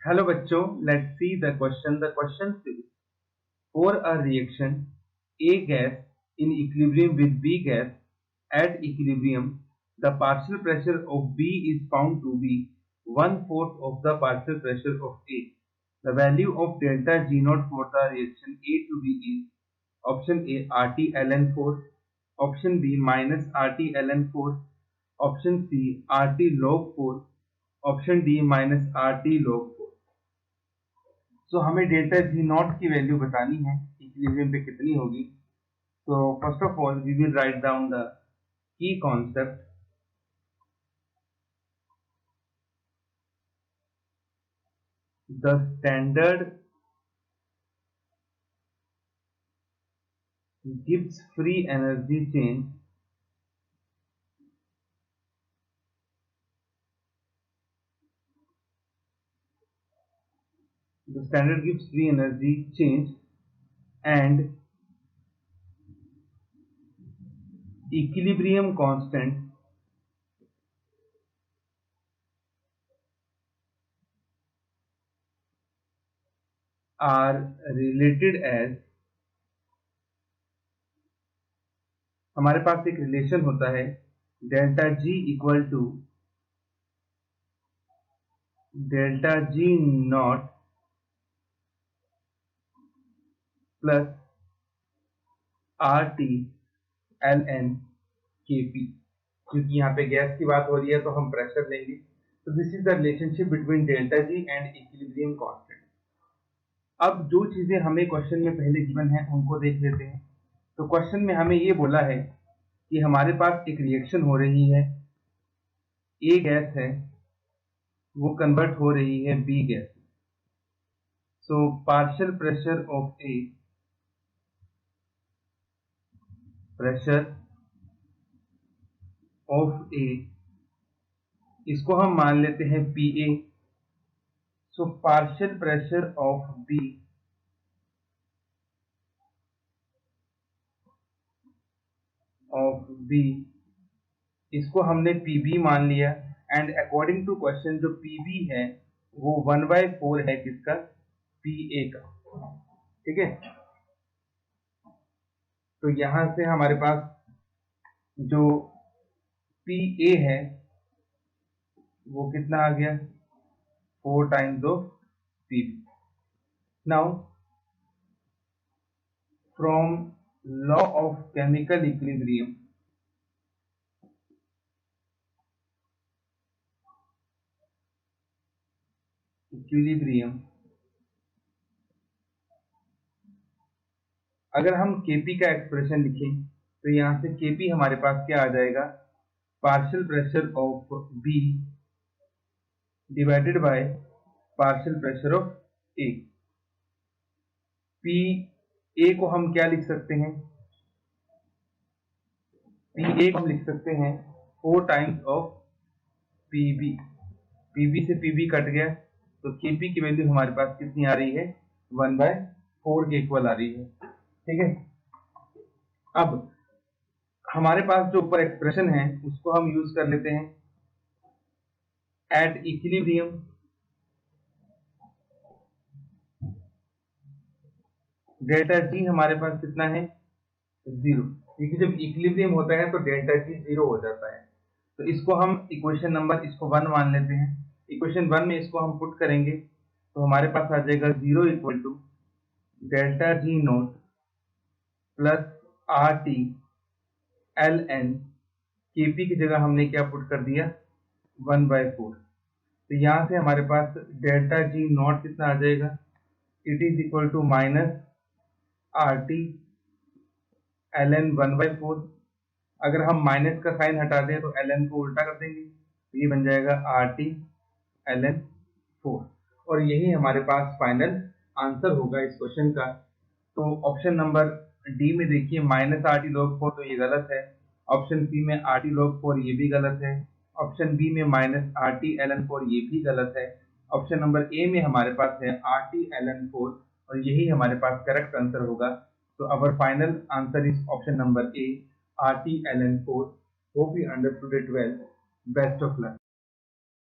Hello बच्चों, let's see the question. The question says, for a reaction A gas in equilibrium with B gas at equilibrium, the partial pressure of B is found to be 1/4 of the partial pressure of A. The value of delta G naught for the reaction A to B is option A RT ln 4, option B minus RT ln 4, option C RT log 4, option D minus RT log 4. So हमें delta G naught की value बतानी है equilibrium पे कितनी होगी। तो first of all we will write down the key concept. The standard गिव्स free energy change and equilibrium constant are related as, हमारे पास एक रिलेशन होता है delta G equal to delta G naught plus R T L N K P. क्योंकि यहाँ पे gas की बात हो रही है तो हम प्रेशर लेंगे। तो this is the relationship between delta G and equilibrium constant. अब जो चीजें हमें क्वेश्चन में पहले गिवन है उनको देख लेते हैं। तो क्वेश्चन में हमें ये बोला है कि हमारे पास एक रिएक्शन हो रही है, ए गैस है वो कन्वर्ट हो रही है B gas. So partial pressure of A, pressure of A, इसको हम मान लेते हैं P A. So partial pressure of B इसको हमने पीबी मान लिया। एंड अकॉर्डिंग टू क्वेश्चन जो पीबी है वो 1/4 है किसका, पी ए का। ठीक है, तो यहां से हमारे पास जो पी ए है वो कितना आ गया, 4 times of PB. Now from law of chemical equilibrium, अगर हम केपी का एक्सप्रेशन लिखें तो यहां से केपी हमारे पास क्या आ जाएगा, partial pressure of B divided by partial pressure of A. P A को हम क्या लिख सकते हैं, पी ए को हम लिख सकते हैं 4 टाइम्स ऑफ पीबी। पीबी से पीबी कट गया तो केपी की वैल्यू हमारे पास कितनी आ रही है, 1/4 के इक्वल आ रही है। ठीक है, अब हमारे पास जो ऊपर एक्सप्रेशन है उसको हम यूज कर लेते हैं। एट इक्विलिब्रियम डेल्टा जी हमारे पास कितना है, 0, क्योंकि जब इक्विलिब्रियम होता है तो डेल्टा जी 0 हो जाता है। तो इसको हम इक्वेशन नंबर इसको 1 मान लेते हैं। इक्वेशन 1 में इसको हम पुट करेंगे तो हमारे पास आ जाएगा 0 equal to delta G naught plus R T L N, KP की जगह हमने क्या पुट कर दिया, 1/4। तो यहां से हमारे पास डेल्टा जी नॉट कितना आ जाएगा, it is equal to minus R T L N 1/4। अगर हम माइनस का साइन हटा दें तो एल एन को उल्टा कर देंगे तो ये बन जाएगा आर टी एल एन 4। और यही हमारे पास फाइनल आंसर होगा इस क्वेश्चन का। तो ऑप्शन नंबर डी में देखिए माइनस आर टी लॉग 4 तो ये गलत है। ऑप्शन सी में आर टी लॉग 4 ये भी गलत है। ऑप्शन बी में minus R T L N 4 ये भी गलत है। ऑप्शन नंबर ए में हमारे पास है आर टी एल एन 4 और यही हमारे पास करेक्ट आंसर होगा। तो our final answer is option number A, RT ln 4. Hope you understood it well. Best of luck.